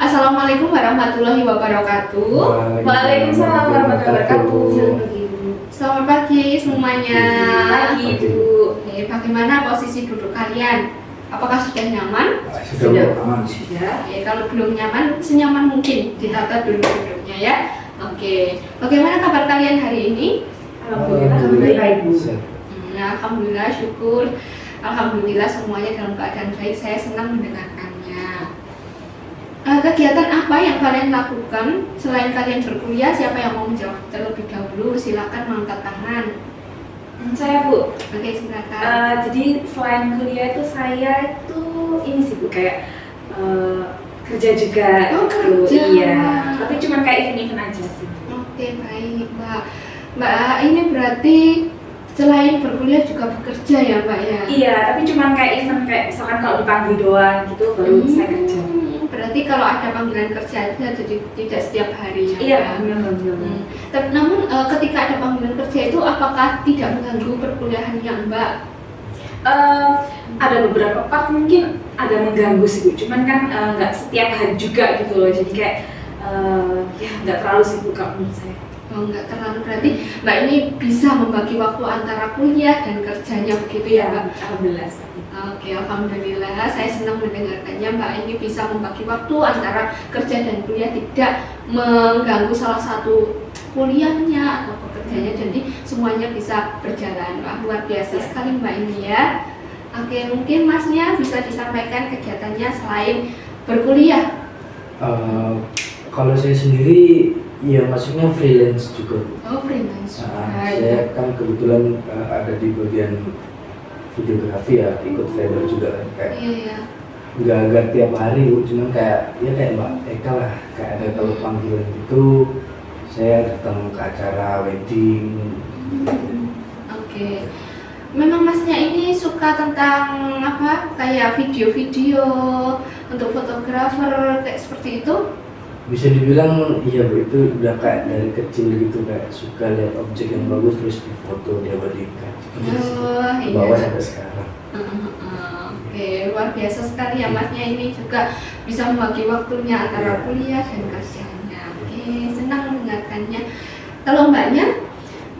Assalamualaikum warahmatullahi wabarakatuh. Waalaikumsalam warahmatullahi wabarakatuh. Selamat pagi semuanya. Pagi Bu. Oke, bagaimana posisi duduk kalian? Apakah sudah nyaman? Sudah. aman. Sudah. Oke, kalau belum nyaman, senyaman mungkin ditata dulu duduknya ya. Oke, bagaimana kabar kalian hari ini? Alhamdulillah baik Bu. Alhamdulillah, syukur. Alhamdulillah semuanya dalam keadaan baik. Saya senang mendengarkannya. Kegiatan apa yang kalian lakukan selain kalian berkuliah? Siapa yang mau menjawab terlebih dahulu? Silakan mengangkat tangan. Saya Bu. Oke, silakan. Jadi selain kuliah itu saya itu ini sih Bu kayak kerja juga. Oh, gitu. kerja. Iya. Tapi cuma kayak event-event aja sih. Oke, baik, Mbak. Mbak, ini berarti selain berkuliah juga bekerja ya, Mbak ya? Iya, tapi cuma kayak event kayak misalkan kalau dipanggil doang gitu baru saya kerja. Berarti kalau ada panggilan kerja aja jadi tidak setiap hari ya? Iya, Mbak? benar. Namun ketika ada panggilan kerja itu apakah tidak mengganggu perkuliahannya Mbak? Ada beberapa part mungkin ada mengganggu sih Bu, cuman kan nggak setiap hari juga gitu loh, jadi kayak ya nggak terlalu sibuk kalau menurut saya. Oh, nggak terlalu, berarti Mbak ini bisa membagi waktu antara kuliah dan kerjanya begitu ya Mbak? Alhamdulillah. Oke, alhamdulillah saya senang mendengarkannya. Mbak ini bisa membagi waktu antara kerja dan kuliah, tidak mengganggu salah satu kuliahnya atau pekerjaannya, jadi semuanya bisa berjalan. Wah, luar biasa sekali Mbak ini ya. Oke, mungkin Masnya bisa disampaikan kegiatannya selain berkuliah. Kalau saya sendiri, ya maksudnya freelance juga. Oh, freelance. Saya kan kebetulan ada di bagian videografi ya, ikut vendor juga kan, kayak Iya. nggak tiap hari Bu, cuman kayak ya kayak Mbak Eka lah, kayak ada kalau panggilan gitu, saya datang ke acara wedding. Oke. Memang Masnya ini suka tentang apa? Kayak video-video untuk fotografer kayak seperti itu? Bisa dibilang iya Bu, itu udah kayak dari kecil gitu, kayak suka lihat objek yang bagus terus difoto, diabadikan. Oh, iya. Bawa sampai sekarang. Oke, luar biasa sekali ya Masnya ini juga bisa membagi waktunya antara kuliah dan kerjanya. Oke, senang mendengarkannya. Kalau Mbaknya?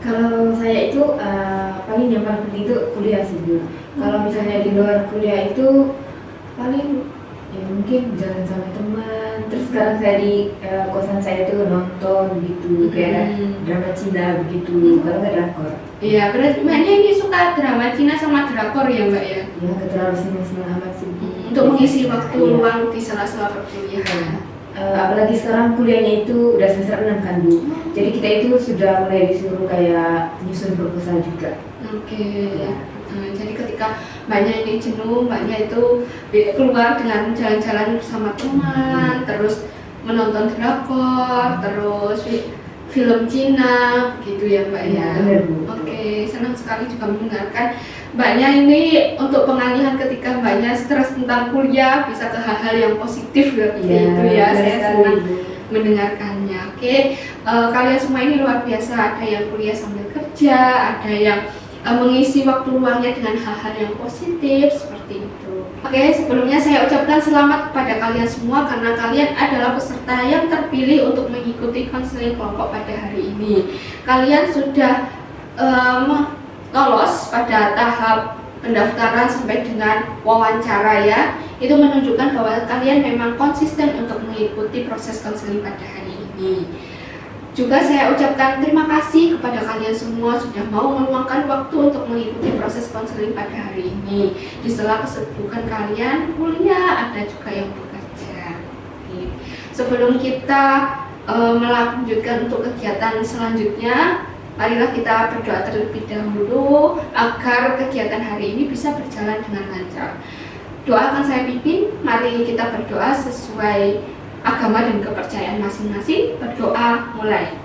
Kalau saya itu paling yang paling penting itu kuliah sih Bu. Kalau misalnya di luar kuliah itu paling ya mungkin jalan sama teman. Terus sekarang saya di kosan saya tuh nonton gitu kayak drama Cina begitu. Kalau nggak drakor. Iya, berarti Mbaknya ini suka drama Cina sama drakor ya Mbak ya? Ya nggak terlalu senang amat sih. Untuk mengisi waktu luang di sela-sela perkuliahan. Apalagi sekarang kuliahnya itu udah semester 6 kan Bu. Jadi kita itu sudah mulai disuruh kayak nyusun proposal juga. Oke. Jadi ketika Mbaknya ini jenuh, Mbaknya itu keluar dengan jalan-jalan bersama teman, terus menonton drakor, terus film Cina, gitu ya Mbak ya. Benar Bu. Oke, senang sekali juga mendengarkan Mbaknya ini untuk pengalihan ketika Mbaknya stres tentang kuliah bisa ke hal-hal yang positif gitu ya. Saya senang mendengarkannya. Oke, kalian semua ini luar biasa. Ada yang kuliah sambil kerja, ada yang mengisi waktu luangnya dengan hal-hal yang positif seperti itu. Oke, sebelumnya saya ucapkan selamat kepada kalian semua karena kalian adalah peserta yang terpilih untuk mengikuti konseling kelompok pada hari ini. Kalian sudah lolos pada tahap pendaftaran sampai dengan wawancara ya. Itu menunjukkan bahwa kalian memang konsisten untuk mengikuti proses konseling pada hari ini. Juga saya ucapkan terima kasih kepada kalian semua sudah mau meluangkan waktu untuk mengikuti proses konseling pada hari ini. Di sela kesibukan kalian kuliah, ada juga yang bekerja. Sebelum kita melanjutkan untuk kegiatan selanjutnya, marilah kita berdoa terlebih dahulu agar kegiatan hari ini bisa berjalan dengan lancar. Doa akan saya pimpin, mari kita berdoa sesuai agama dan kepercayaan masing-masing. Berdoa mulai.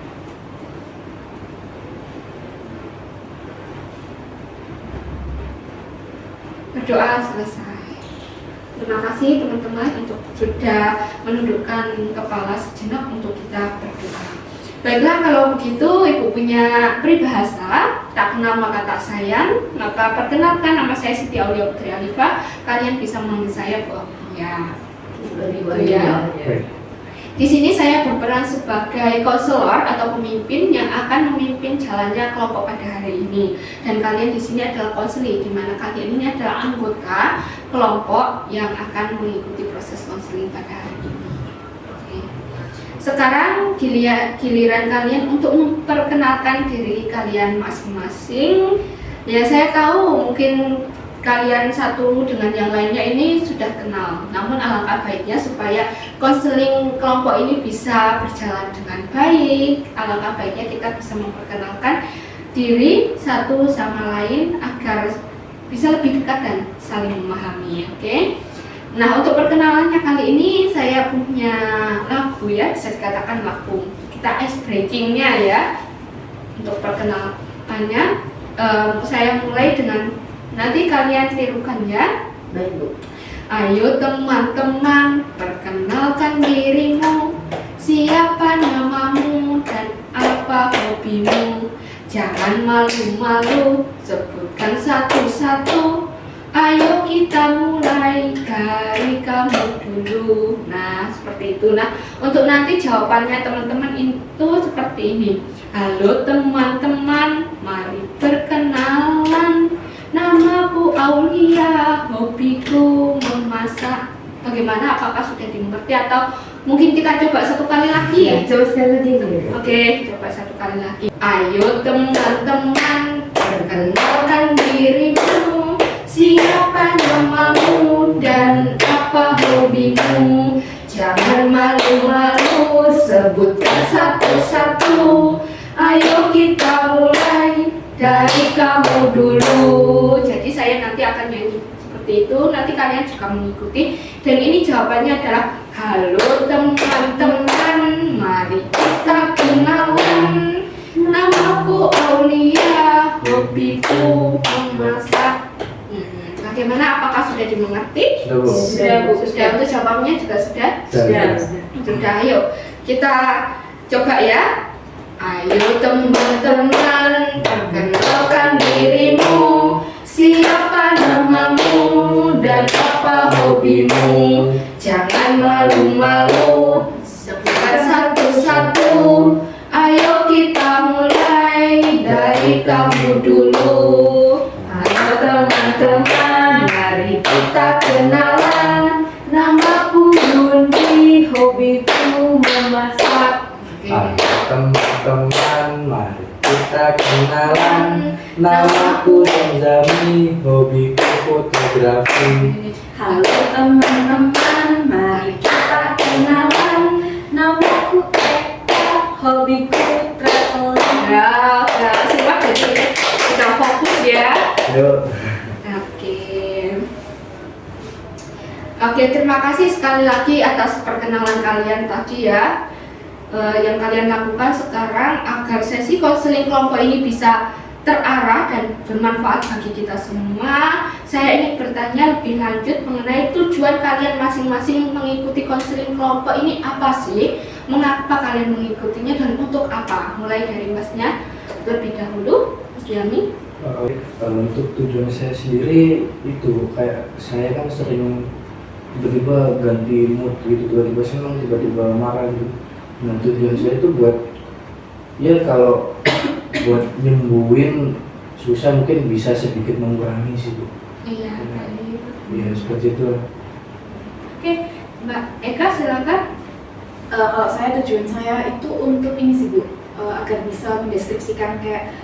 Berdoa selesai. Terima kasih teman-teman untuk sudah menundukkan kepala sejenak untuk kita berdoa. Baiklah, kalau begitu Ibu punya peribahasa, tak kenal maka tak sayang. Maka perkenalkan, nama saya Siti Aulia Putri Alifah. Kalian bisa memanggil saya Bu Aulia. Begitu ya. Di sini saya berperan sebagai konselor atau pemimpin yang akan memimpin jalannya kelompok pada hari ini. Dan kalian di sini adalah konseling, di mana kalian ini adalah anggota kelompok yang akan mengikuti proses konseling pada hari ini. Oke. Sekarang giliran kalian untuk memperkenalkan diri kalian masing-masing. Ya, saya tahu mungkin kalian satu dengan yang lainnya ini sudah kenal, namun alangkah baiknya supaya konseling kelompok ini bisa berjalan dengan baik, alangkah baiknya kita bisa memperkenalkan diri satu sama lain agar bisa lebih dekat dan saling memahami. Oke? Nah, untuk perkenalannya kali ini saya punya lagu ya, bisa dikatakan lagu kita ice breakingnya ya. Untuk perkenalannya saya mulai dengan, nanti kalian tirukan ya. Baik Bu. Ayo teman-teman, perkenalkan dirimu. Siapa namamu dan apa hobimu? Jangan malu-malu, sebutkan satu-satu. Ayo kita mulai dari kamu dulu. Nah, seperti itu. Nah, untuk nanti jawabannya teman-teman itu seperti ini. Halo teman-teman, mari perkenalan. Namaku Aulia, hobiku memasak. Bagaimana? Apakah sudah dimengerti atau mungkin kita coba satu kali lagi ya? Coba sekali lagi Bu. Oke, coba satu kali lagi. Ayo teman-teman, perkenalkan dirimu. Siapa namamu dan apa hobimu? Jangan malu-malu, sebutkan satu-satu. Ayo kita mulai dari kamu dulu. Jadi saya nanti akan nyanyi seperti itu, nanti kalian juga mengikuti. Dan ini jawabannya adalah, halo teman-teman, mari kita kenalan. Namaku Aulia, hobiku memasak. Bagaimana? Apakah sudah dimengerti? Sudah Bu. Sudah Bu. Sudah. Untuk jawabannya juga sudah. Sudah. Sudah. Ayo kita coba ya. Ayo teman-teman, perkenalkan dirimu. Siapa namamu dan apa hobimu? Jangan malu-malu, sebutkan satu-satu. Ayo kita mulai dari kamu dulu. Ayo teman-teman, mari kita kenalan. Namaku Yundi, hobiku memasak. Halo teman-teman, mari kita kenalan. Namaku Zami, hobiku fotografi. Halo teman-teman, mari kita kenalan. Namaku Eka, hobiku traveling. Ya, simak jadi kita fokus ya. Yuk. Oke, terima kasih sekali lagi atas perkenalan kalian tadi ya. Yang kalian lakukan sekarang agar sesi konseling kelompok ini bisa terarah dan bermanfaat bagi kita semua. Saya ingin bertanya lebih lanjut mengenai tujuan kalian masing-masing mengikuti konseling kelompok ini apa sih? Mengapa kalian mengikutinya dan untuk apa? Mulai dari Masnya lebih dahulu, Mas Yami. Untuk tujuan saya sendiri itu kayak saya kan sering tiba-tiba ganti mood gitu, tiba-tiba senang, tiba-tiba marah gitu. Nah, tujuan saya itu buat ya kalau buat nyembuhin susah mungkin bisa sedikit mengurangi sih Bu. Iya, baik. Ya seperti itu. Oke, Mbak Eka silakan. Kalau saya, tujuan saya itu untuk ini sih Bu, agar bisa mendeskripsikan kayak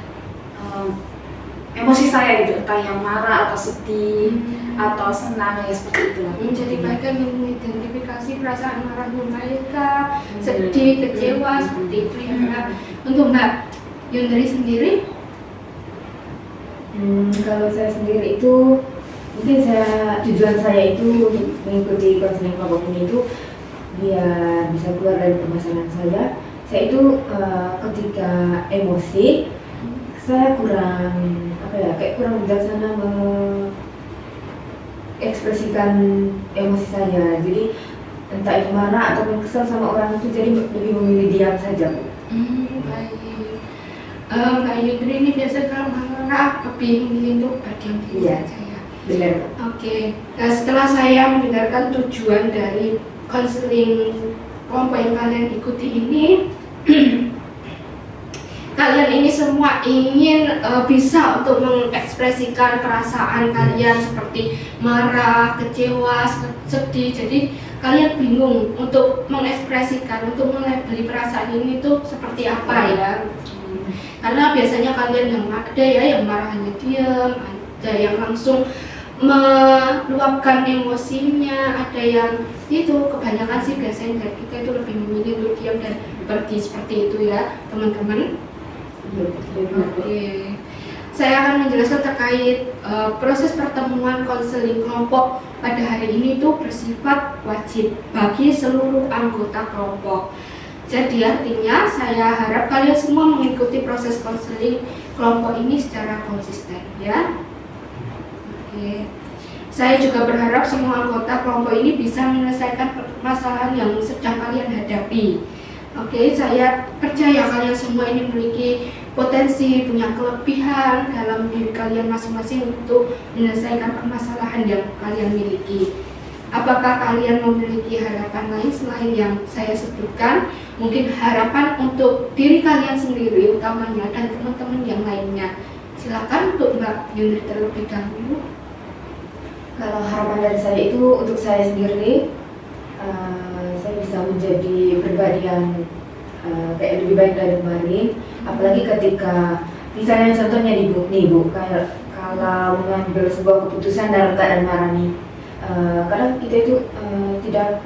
emosi saya gitu, entah yang marah atau sedih atau senang ya seperti itu. Menjadi bagian yang mengidentifikasi perasaan marahnya mereka, sedih, kecewa, seperti itu ya Mbak. Untuk Mbak Yundri sendiri? Kalau saya sendiri itu mungkin tujuan saya itu mengikuti konseling kelompok ini itu biar bisa keluar dari permasalahan saya. Saya itu ketika emosi saya kurang kurang bijaksana mengekspresikan emosi saya. Jadi entah itu marah ataupun kesal sama orang itu, jadi lebih memilih diam saja Bu. Baik. Mbak Yudri ini biasa kalau marah lebih memilih untuk berdiam diri Iya. saja ya. Benar Bu. Oke. Nah, setelah saya mendengarkan tujuan dari konseling kelompok yang kalian ikuti ini kalian ini semua ingin bisa untuk mengekspresikan perasaan kalian seperti marah, kecewa, sedih. Jadi kalian bingung untuk mengekspresikan, untuk melabeli perasaan ini tuh seperti apa ya. Karena biasanya kalian yang ada ya yang marah hanya diam, ada yang langsung meluapkan emosinya, ada yang itu kebanyakan sih biasanya dari kita itu lebih memilih untuk diam dan pergi seperti itu ya teman-teman. Oke, saya akan menjelaskan terkait proses pertemuan konseling kelompok pada hari ini itu bersifat wajib bagi seluruh anggota kelompok. Jadi artinya saya harap kalian semua mengikuti proses konseling kelompok ini secara konsisten ya. Oke. Saya juga berharap semua anggota kelompok ini bisa menyelesaikan permasalahan yang sedang kalian hadapi. Oke, saya percaya kalian semua ini memiliki potensi, punya kelebihan dalam diri kalian masing-masing untuk menyelesaikan permasalahan yang kalian miliki. Apakah kalian memiliki harapan lain selain yang saya sebutkan? Mungkin harapan untuk diri kalian sendiri utamanya dan teman-teman yang lainnya. Silakan untuk Mbak Yundri terlebih dahulu. Kalau harapan dari saya itu untuk saya sendiri, saya bisa menjadi pribadi yang kayak lebih baik dari kemarin. Apalagi ketika misalnya contohnya nih Bu, kayak kalau mengambil sebuah keputusan dalam keadaan marah nih, kadang kita itu tidak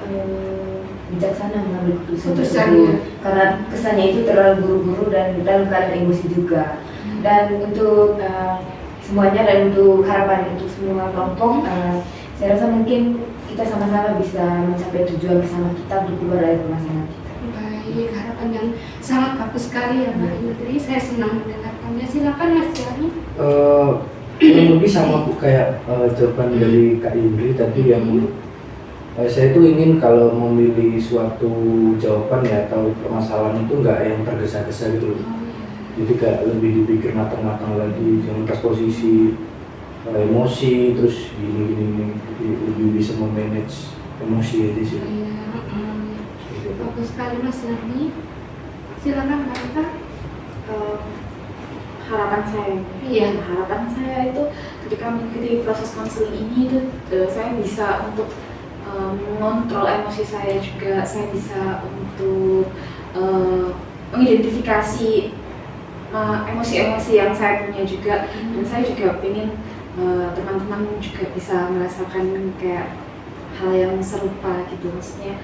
bijaksana mengambil keputusan tersebut karena kesannya itu terlalu buru-buru dan dalam keadaan emosi juga. Dan untuk semuanya dan untuk harapan untuk semua kelompok, saya rasa mungkin kita sama-sama bisa mencapai tujuan bersama kita untuk keluar dari permasalahan kita. Baik, harapan yang sangat bagus sekali ya Mbak Yundri. Saya senang mendengarkannya. Silakan Mas Yani. Kurang lebih sama Bu kayak jawaban dari Kak Yundri tadi yang saya itu ingin kalau memilih suatu jawaban ya atau permasalahan itu nggak yang tergesa-gesa gitu loh. Jadi kayak lebih dipikir matang-matang lagi, jangan pas posisi emosi terus gini, jadi lebih bisa memanage emosi aja sih. Bagus sekali Mas Yani. Silakan Mbak Eka. Harapan saya, harapan saya itu ketika mengikuti proses konseling ini itu saya bisa untuk mengontrol emosi saya juga, saya bisa untuk mengidentifikasi emosi-emosi yang saya punya juga, dan saya juga ingin teman-teman juga bisa merasakan kayak hal yang serupa gitu, maksudnya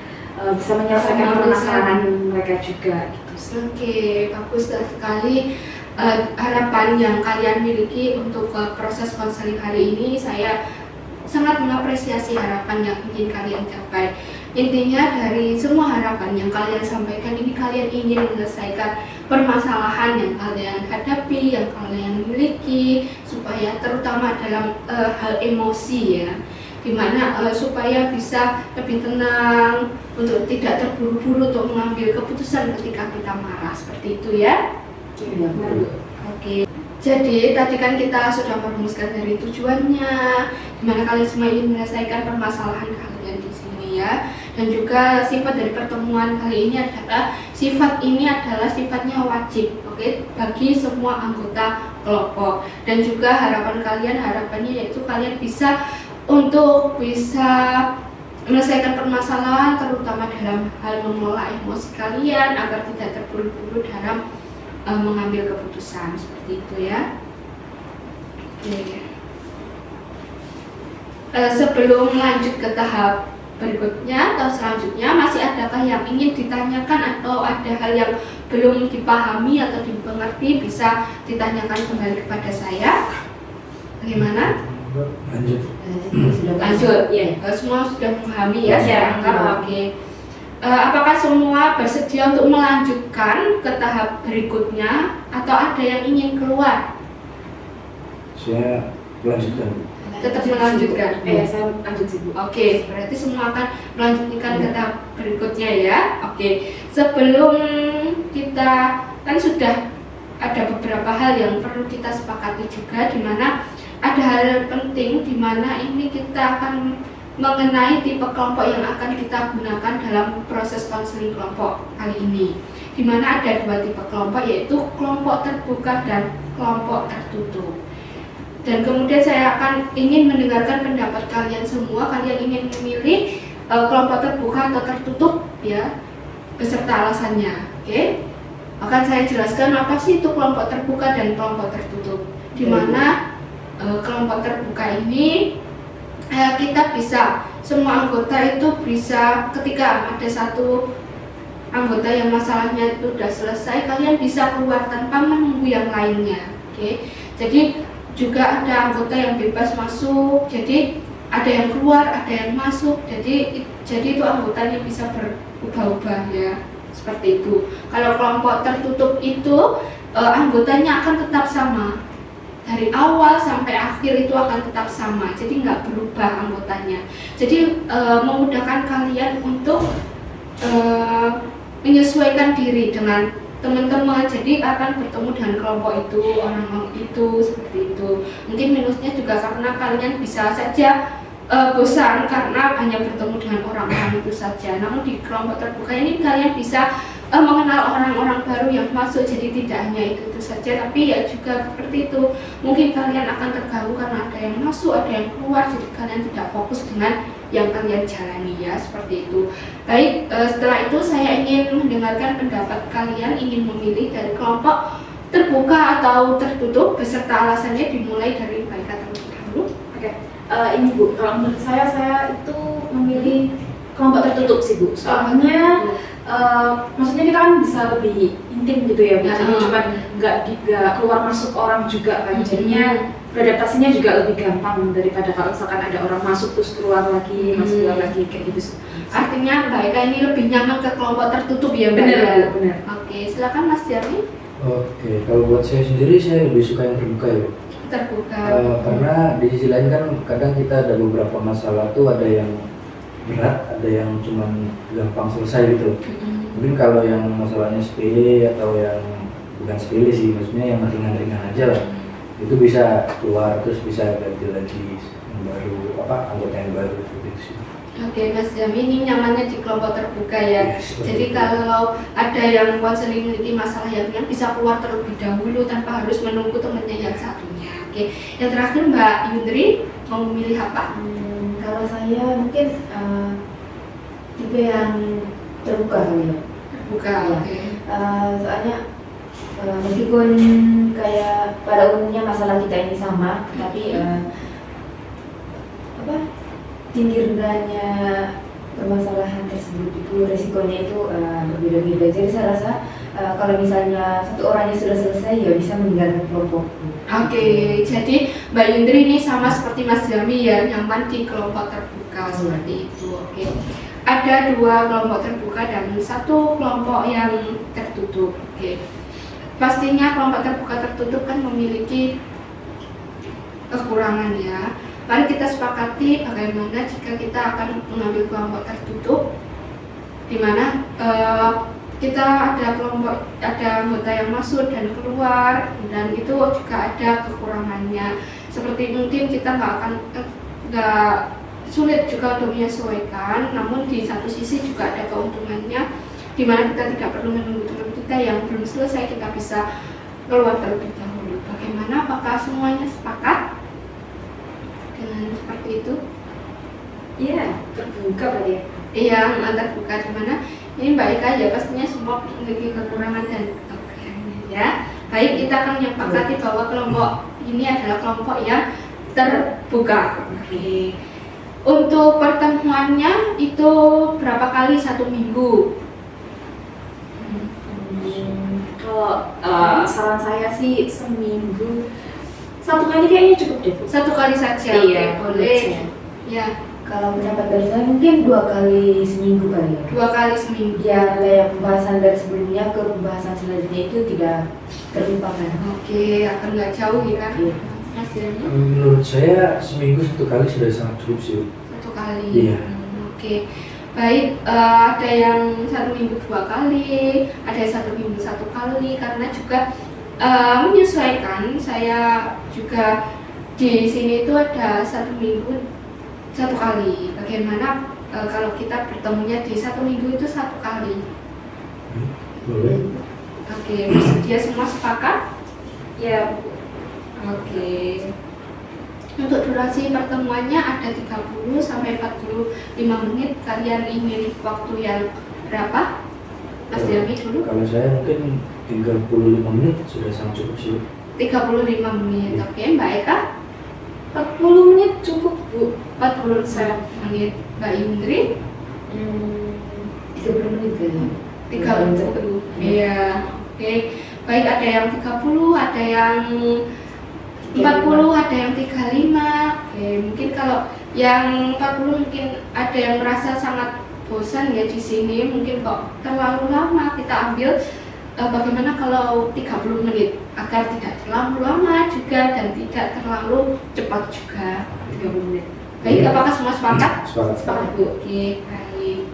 bisa menyelesaikan permasalahan mereka juga gitu. Oke, bagus sekali harapan yang kalian miliki untuk proses konseling hari ini. Saya sangat mengapresiasi harapan yang ingin kalian capai. Intinya dari semua harapan yang kalian sampaikan ini, kalian ingin menyelesaikan permasalahan yang kalian hadapi, yang kalian miliki, supaya terutama dalam hal emosi ya, dimana supaya bisa lebih tenang, untuk tidak terburu-buru untuk mengambil keputusan ketika kita marah, seperti itu ya. Oke. Jadi tadi kan kita sudah merumuskan dari tujuannya, dimana kalian semua ingin menyelesaikan permasalahan kalian di sini ya. Dan juga sifat dari pertemuan kali ini adalah sifatnya wajib, oke, bagi semua anggota kelompok. Dan juga harapannya yaitu kalian bisa menyelesaikan permasalahan, terutama dalam hal mengelola emosi kalian agar tidak terburu-buru dalam mengambil keputusan, seperti itu ya. Oke. Sebelum lanjut ke tahap berikutnya atau selanjutnya, masih adakah yang ingin ditanyakan atau ada hal yang belum dipahami atau dimengerti, bisa ditanyakan kembali kepada saya. Bagaimana? Lanjut. Ya, semua sudah memahami ya, saya anggap. Oke. Apakah semua bersedia untuk melanjutkan ke tahap berikutnya atau ada yang ingin keluar? Saya melanjutkan. Tetap melanjutkan. Saya lanjut sih Bu. Oke, berarti semua akan melanjutkan ke tahap berikutnya ya. Oke. Sebelum kita kan sudah ada beberapa hal yang perlu kita sepakati juga, di mana ada hal penting di mana ini kita akan mengenai tipe kelompok yang akan kita gunakan dalam proses konseling kelompok kali ini. Di mana ada 2 tipe kelompok, yaitu kelompok terbuka dan kelompok tertutup. Dan kemudian saya akan ingin mendengarkan pendapat kalian semua. Kalian ingin memilih kelompok terbuka atau tertutup ya, beserta alasannya. Oke? Akan saya jelaskan apa sih itu kelompok terbuka dan kelompok tertutup. Di mana kelompok terbuka ini kita bisa, semua anggota itu bisa, ketika ada satu anggota yang masalahnya itu sudah selesai, kalian bisa keluar tanpa menunggu yang lainnya. Oke? Jadi juga ada anggota yang bebas masuk, jadi ada yang keluar, ada yang masuk, jadi itu anggotanya bisa berubah-ubah ya, seperti itu. Kalau kelompok tertutup itu anggotanya akan tetap sama, dari awal sampai akhir itu akan tetap sama, jadi nggak berubah anggotanya. Jadi memudahkan kalian untuk menyesuaikan diri dengan teman-teman, jadi akan bertemu dengan kelompok itu, orang-orang itu, seperti itu. Mungkin minusnya juga karena kalian bisa saja bosan karena hanya bertemu dengan orang-orang itu saja. Namun di kelompok terbuka ini kalian bisa mengenal orang-orang baru yang masuk, jadi tidak hanya itu saja, tapi ya juga seperti itu. Mungkin kalian akan terganggu karena ada yang masuk, ada yang keluar, jadi kalian tidak fokus dengan yang kalian jalani ya, seperti itu. Baik, setelah itu saya ingin mendengarkan pendapat kalian, ingin memilih dari kelompok terbuka atau tertutup beserta alasannya, dimulai dari Mbak Ika terlebih dahulu. Oke, ini Bu, kalau menurut saya itu memilih kelompok tertutup sih Bu. Soalnya maksudnya kita kan bisa lebih intim gitu ya Bu. Jadi cuma nggak keluar masuk orang juga kan. Jadinya beradaptasinya juga lebih gampang daripada kalau misalkan ada orang masuk terus keluar lagi, masuk keluar lagi kayak gitu. Artinya Mbak Ika ini lebih nyaman ke kelompok tertutup ya Mbak? Benar Bu, benar. Oke, silakan Mas Jarmi. Oke, kalau buat saya sendiri saya lebih suka yang terbuka ya. Terbuka. Karena di sisi lain kan kadang kita ada beberapa masalah tuh, ada yang berat, ada yang cuman gampang selesai gitu. Mungkin kalau yang masalahnya sepele atau yang bukan sepele sih, maksudnya yang ringan-ringan aja lah, itu bisa keluar terus bisa ganti lagi yang baru, anggota yang baru seperti itu sih. Oke, Mas Jami ini nyamannya di kelompok terbuka ya. Yes, Jadi kalau ada yang konseling memiliki masalah yang ringan bisa keluar terlebih dahulu tanpa harus menunggu temannya yang satunya. Oke, yang terakhir Mbak Yundri mau memilih apa? Kalau saya mungkin tipe yang terbuka kali ya. Terbuka. Ya. Oke. Soalnya meskipun kayak pada umumnya masalah kita ini sama, tapi tinggi rendahnya permasalahan tersebut itu resikonya itu berbeda-beda. Jadi saya rasa kalau misalnya satu orangnya sudah selesai ya bisa meninggalkan kelompok. Oke, jadi Mbak Yundri ini sama seperti Mas Jami ya, nyaman di kelompok terbuka seperti itu. Oke. Ada 2 kelompok terbuka dan 1 kelompok yang tertutup. Oke. Pastinya kelompok terbuka tertutup kan memiliki kekurangan ya. Mari kita sepakati bagaimana jika kita akan mengambil kelompok tertutup, di mana kita ada anggota yang masuk dan keluar, dan itu juga ada kekurangannya. Seperti mungkin kita nggak sulit juga untuk menyesuaikan, namun di satu sisi juga ada keuntungannya, di mana kita tidak perlu menunggu teman kita yang belum selesai, kita bisa keluar terlebih dahulu. Bagaimana? Apakah semuanya sepakat dengan seperti itu? Iya, terbuka berarti ya. Iya, terbuka, di mana ini Mbak Ika ya pastinya semua memiliki kekurangan dan kelebihannya ya. Baik, kita akan menyepakati bahwa kelompok ini adalah kelompok yang terbuka. Oke. Untuk pertemuannya itu berapa kali 1 minggu? Kalau saran saya sih seminggu 1 kali kayaknya cukup deh. 1 kali saja. Iya, Oke, boleh. saya. Ya, Kalau pendapat dari saya mungkin 2 kali seminggu kali ya. 2 kali seminggu. Biar kayak pembahasan dari sebelumnya ke pembahasan selanjutnya itu tidak terlupakan. Oke, akan nggak jauh ya. Iya. Mas Dani? Menurut saya seminggu 1 kali sudah sangat cukup sih. 1 kali. Iya. Oke. Baik, ada yang 1 minggu 2 kali, ada 1 minggu 1 kali, karena juga menyesuaikan. Saya juga di sini itu ada 1 minggu 1 kali. Bagaimana kalau kita bertemunya di 1 minggu itu 1 kali? Boleh. Oke, bersedia semua sepakat? Ya, Oke. Untuk durasi pertemuannya ada 30 sampai 45 menit. Kalian ingin waktu yang berapa? Mas Yami dulu. Kalau saya mungkin 35 menit sudah sangat cukup sih. 35 menit. Oke, Mbak Eka 40 menit cukup Bu. 40 menit. Mbak Indri 30 menit kayaknya. 30. Iya. Oke. Baik, ada yang 30, ada yang 40, ada yang 35. Oke, mungkin kalau yang 40 mungkin ada yang merasa sangat bosan ya di sini, mungkin kok terlalu lama. Kita ambil bagaimana kalau 30 menit agar tidak terlalu lama juga dan tidak terlalu cepat juga. 30 menit. Baik, apakah semua sepakat? Sepakat. Sepakat Bu. Oke, baik.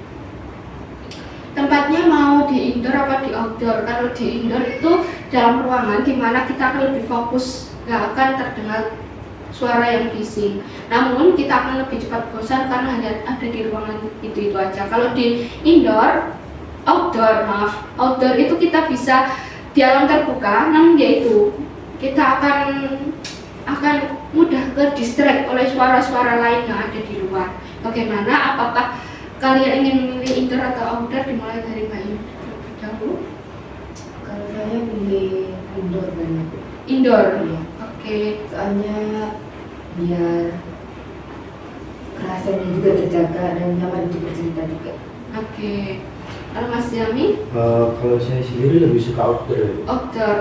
Tempatnya mau di indoor apa di outdoor? Kalau di indoor itu dalam ruangan di mana kita akan lebih fokus, nggak akan terdengar suara yang bising. Namun kita akan lebih cepat bosan karena hanya ada di ruangan itu aja. Kalau di outdoor itu kita bisa di alam terbuka, namun yaitu kita akan mudah ke distract oleh suara-suara lain yang ada di luar. Bagaimana? Apakah kalian ingin memilih indoor atau outdoor? Dimulai dari Mbak Yuni terlebih dahulu. Kalau saya pilih indoor banyak. Indoor. Iya. Oke. Soalnya biar kerasanya juga terjaga dan nyaman untuk bercerita juga. Oke. Kalau Mas Yami, Kalau saya sendiri lebih suka outdoor ya. outdoor.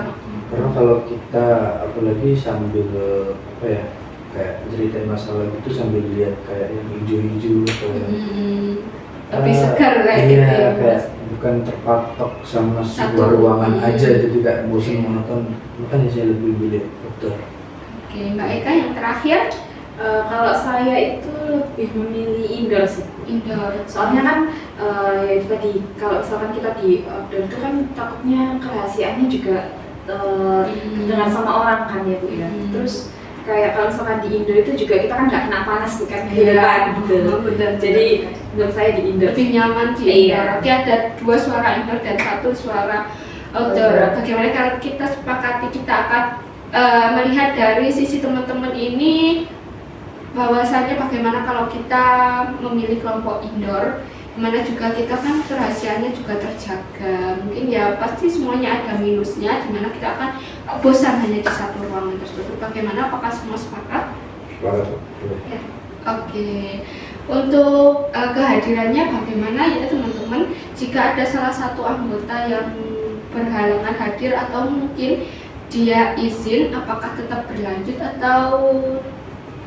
Karena kalau kita apalagi sambil apa ya, kayak ceritain masalah gitu sambil lihat kayak yang hijau-hijau atau yang Lebih segar kayak iya, gitu ya, Mas. kayak bukan terpatok sama Satu. sebuah ruangan aja, jadi kayak bosan monoton. Makanya saya lebih pilih outdoor. Oke, Mbak Eka yang terakhir, Kalau saya itu lebih memilih indoor sih. indoor. Soalnya kan ya itu tadi, kalau misalkan kita di outdoor itu kan takutnya kerahasiaannya juga terdengar sama orang kan ya Bu ya. Terus kayak kalau misalkan di indoor itu juga kita kan nggak kena panas tuh kan di depan gitu. Benar. Jadi menurut saya di indoor. Lebih nyaman di Iya. indoor. Oke, ada 2 suara indoor dan 1 suara outdoor. Bagaimana kalau kita sepakati kita akan melihat dari sisi teman-teman ini bahwasanya bagaimana kalau kita memilih kelompok indoor, dimana juga kita kan kerahasiaannya juga terjaga. Mungkin ya pasti semuanya ada minusnya, dimana kita akan bosan hanya di satu ruangan tersebut. Bagaimana? Apakah semua sepakat? Sepakat. Boleh. Oke. Untuk kehadirannya bagaimana ya teman-teman? Jika ada salah satu anggota yang berhalangan hadir atau mungkin dia izin, apakah tetap berlanjut atau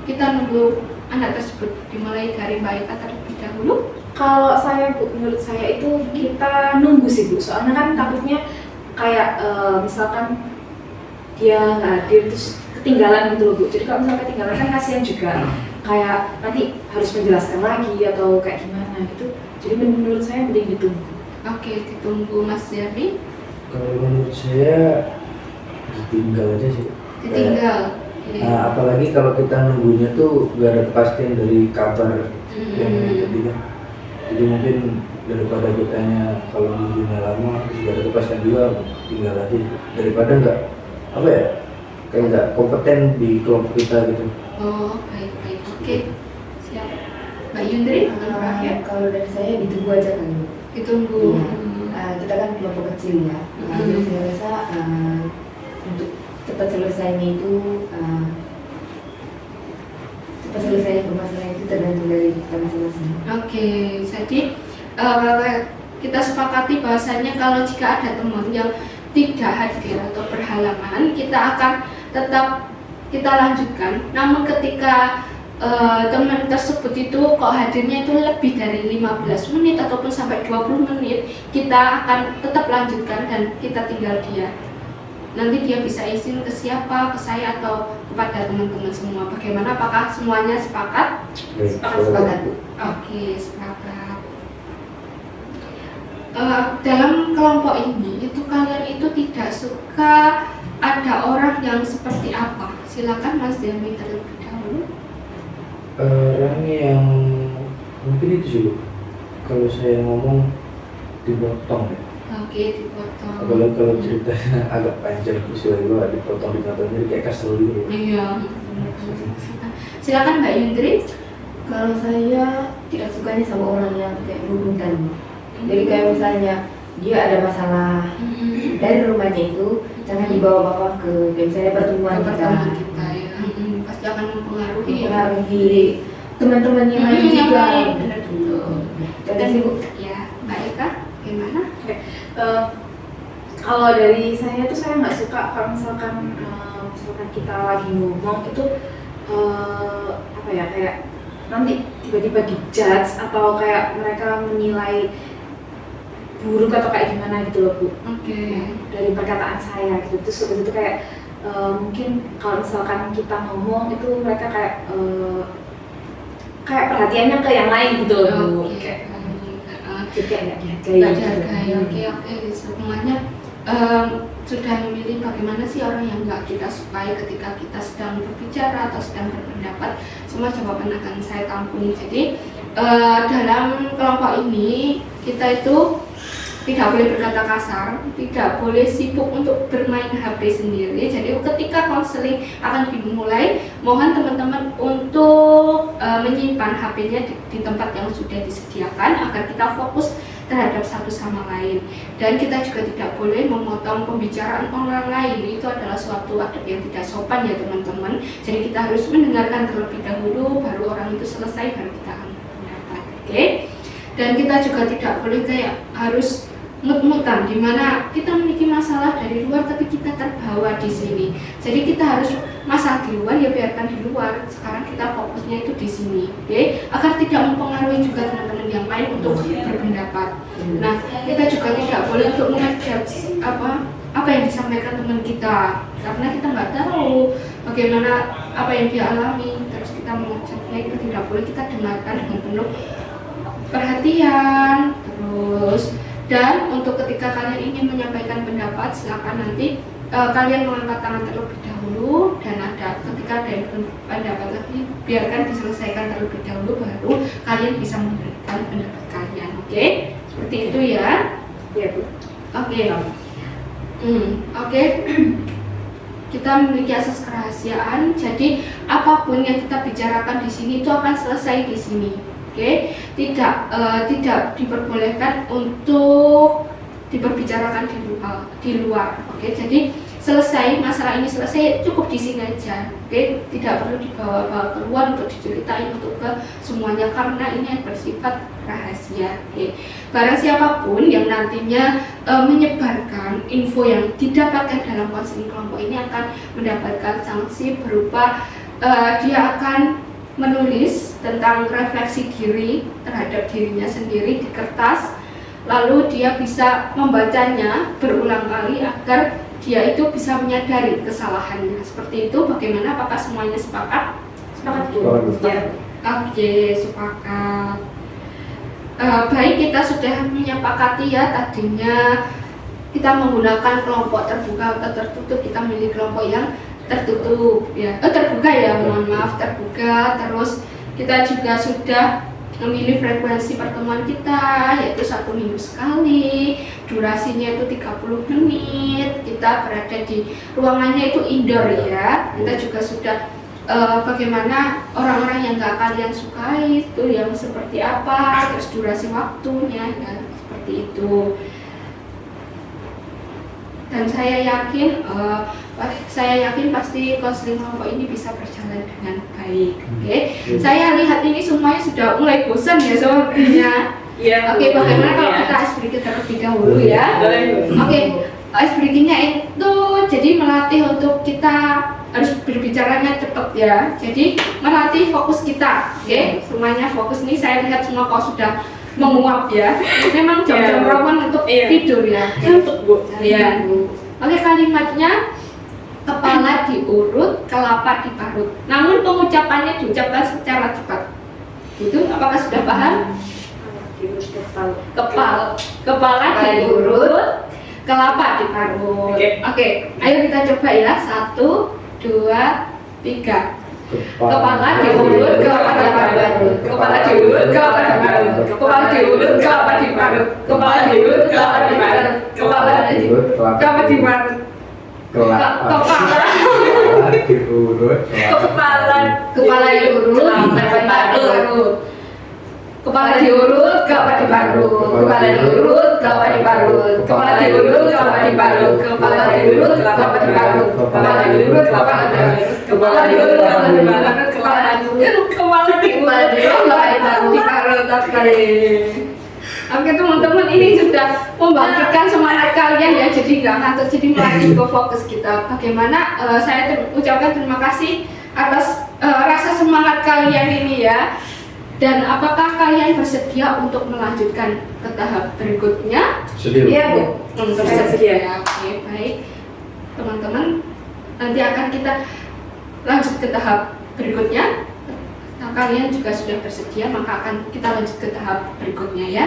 kita nunggu anak tersebut? Dimulai dari Mbak Eka terlebih dahulu. Kalau saya Bu, menurut saya itu kita nunggu sih Bu. Soalnya kan takutnya kayak misalkan dia nggak hadir terus ketinggalan gitu loh Bu. Jadi kalau misalnya ketinggalan kan kasihan juga. Kayak nanti harus menjelaskan lagi atau kayak gimana gitu. Jadi menurut saya mending ditunggu. Oke, ditunggu Mas Yami. Kalau menurut saya ditinggal aja sih. Ditinggal. Oke. Nah, apalagi kalau kita nunggunya tuh gak ada kepastian dari kabar yang tadi kan. Jadi mungkin daripada kitanya kalau nunggunya lama terus gak ada kepastian juga, tinggal aja daripada nggak apa ya, kayak nggak kompeten di kelompok kita gitu. Oh, baik. Oke. Siap. Mbak Yundri, yang terakhir. Kalau dari saya ditunggu aja kan Bu. Ditunggu. Iya. Kita kan kelompok kecil ya. Jadi saya rasa untuk cepat selesainya itu cepat selesainya permasalahan itu tergantung dari kita masing-masing. Oke, jadi kita sepakati bahwasanya kalau jika ada teman yang tidak hadir atau berhalangan, kita akan tetap kita lanjutkan. Namun ketika teman tersebut itu kok hadirnya itu lebih dari 15 menit ataupun sampai 20 menit, kita akan tetap lanjutkan dan kita tinggal dia. Nanti dia bisa izin ke siapa, ke saya atau kepada teman-teman semua. Bagaimana? Apakah semuanya sepakat? Sepakat Bu. Oke, sepakat. Dalam kelompok ini, itu kalian itu tidak suka ada orang yang seperti apa? Silakan Mas Demi terlebih dahulu. orang yang mungkin itu sih Bu. Kalau saya ngomong dipotong ya. Oke, dipotong. Apalagi kalau ceritanya agak panjang terus tiba-tiba dipotong jadi kayak kesel gitu. Iya. Silakan Mbak Yundri. Kalau saya tidak sukanya sama orang yang kayak berurutan. Jadi kayak misalnya dia ada masalah dari rumahnya itu, jangan dibawa-bawa ke kayak misalnya pertemuan Pertemuan kita. kita ya. Pasti akan mempengaruhi ya. Mempengaruhi teman-teman yang lain Yang juga. lain, benar betul. Jadi sih Bu, Ya, Mbak Eka, gimana? Kalau dari saya tuh saya nggak suka kalau misalkan kita lagi ngomong itu apa ya, kayak nanti tiba-tiba dijudge atau kayak mereka menilai buruk atau kayak gimana gitu loh Bu. Oke. Dari perkataan saya gitu. Terus habis itu kayak mungkin kalau misalkan kita ngomong itu mereka kayak perhatiannya ke yang lain gitu loh Bu. Oke. Kayak jadi kayak nggak dihargai. Nggak dihargai. Oke. Semuanya sudah memilih bagaimana sih orang yang nggak kita sukai ketika kita sedang berbicara atau sedang berpendapat. Semua jawaban akan saya tampung. Jadi dalam kelompok ini kita itu tidak boleh berkata kasar, tidak boleh sibuk untuk bermain HP sendiri. Jadi ketika konseling akan dimulai, mohon teman-teman untuk menyimpan HP-nya di tempat yang sudah disediakan agar kita fokus terhadap satu sama lain. Dan kita juga tidak boleh memotong pembicaraan orang lain. Itu adalah suatu adab yang tidak sopan ya teman-teman. Jadi kita harus mendengarkan terlebih dahulu, baru orang itu selesai, baru kita akan berpendapat. Oke? Dan kita juga tidak boleh kayak harus mut-mutan, dimana kita memiliki masalah dari luar tapi kita terbawa di sini. Jadi kita harus masalah di luar ya biarkan di luar. Sekarang kita fokusnya itu di sini, oke? Agar tidak mempengaruhi juga teman-teman yang lain untuk berpendapat. Nah, kita juga tidak boleh untuk mengejudge apa yang disampaikan teman kita, karena kita nggak tahu bagaimana apa yang dia alami. Terus kita mengejudge-nya itu tidak boleh, kita dengarkan dengan penuh perhatian. Dan untuk ketika kalian ingin menyampaikan pendapat, silakan nanti kalian mengangkat tangan terlebih dahulu, dan ketika ada yang pendapat lagi, biarkan diselesaikan terlebih dahulu, baru kalian bisa memberikan pendapat kalian. Oke? Seperti itu ya. Iya Bu. Oke. Oke. Kita memiliki asas kerahasiaan, jadi apapun yang kita bicarakan di sini itu akan selesai di sini. Oke, tidak diperbolehkan untuk diperbicarakan di luar. Oke, jadi selesai masalah ini selesai cukup di sini aja. Oke, tidak perlu dibawa-bawa keluar untuk diceritain untuk ke semuanya karena ini bersifat rahasia. Oke, barang siapapun yang nantinya menyebarkan info yang didapatkan dalam konseling kelompok ini akan mendapatkan sanksi berupa dia akan menulis tentang refleksi diri terhadap dirinya sendiri di kertas, lalu dia bisa membacanya berulang kali agar dia itu bisa menyadari kesalahannya. Seperti itu. Bagaimana? Apakah semuanya sepakat? Sepakat Bu? Ya. Oke, sepakat. Baik, kita sudah menyepakati ya tadinya kita menggunakan kelompok terbuka atau tertutup. Kita memilih kelompok yang tertutup ya, terbuka ya, mohon maaf, terbuka. Terus kita juga sudah memilih frekuensi pertemuan kita, yaitu 1 minggu sekali, durasinya itu 30 menit, kita berada di ruangannya itu indoor ya. Kita juga sudah bagaimana orang-orang yang gak kalian sukai itu yang seperti apa, terus durasi waktunya ya, seperti itu. Dan saya yakin pasti konseling kelompok ini bisa berjalan dengan baik. Oke. Saya lihat ini semuanya sudah mulai bosan ya sepertinya. Iya. Oke, bagaimana kalau kita ice breaking terlebih dahulu ya? Oke, ice breakingnya itu jadi melatih untuk kita harus berbicaranya cepat ya. Jadi melatih fokus kita. Oke, semuanya fokus nih. Saya lihat semua kok sudah menguap ya. Memang jam-jam rawan untuk tidur ya. Untuk Bu. Ya. Oke, kalimatnya kepala diurut, kelapa diparut. Namun pengucapannya diucapkan secara cepat. Itu apakah sudah paham? Kepala diurut, kelapa diparut. Oke, ayo kita coba ya. 1, 2, 3. Kepala diurut, kepala diparut. Kepala diurut, kepala diparut. Kepala diurut, kepala diparut. Kepala diurut, kepala diparut. Kepala diurut, kepala diparut. Kepala diurut, kepala diurut, kepala diurut, kepala diparut. Kepala diurut, kepala diparut. Kepala diurut, kepala diparut. Kepala diurut, kepala diparut. Kepala diurut, kepala diparut. Kepala diurut, kepala diparut. Kepala diurut, kepala diparut. Oke teman-teman, ini sudah membangkitkan semangat kalian ya, jadi nggak ngantuk, jadi melatih ke fokus kita. Bagaimana saya ucapkan terima kasih atas rasa semangat kalian ini ya. Dan apakah kalian bersedia untuk melanjutkan ke tahap berikutnya? sedih. Iya Bu. Bersedia. Oke, baik. Teman-teman, nanti akan kita lanjut ke tahap berikutnya. Nah, kalian juga sudah bersedia, maka akan kita lanjut ke tahap berikutnya ya.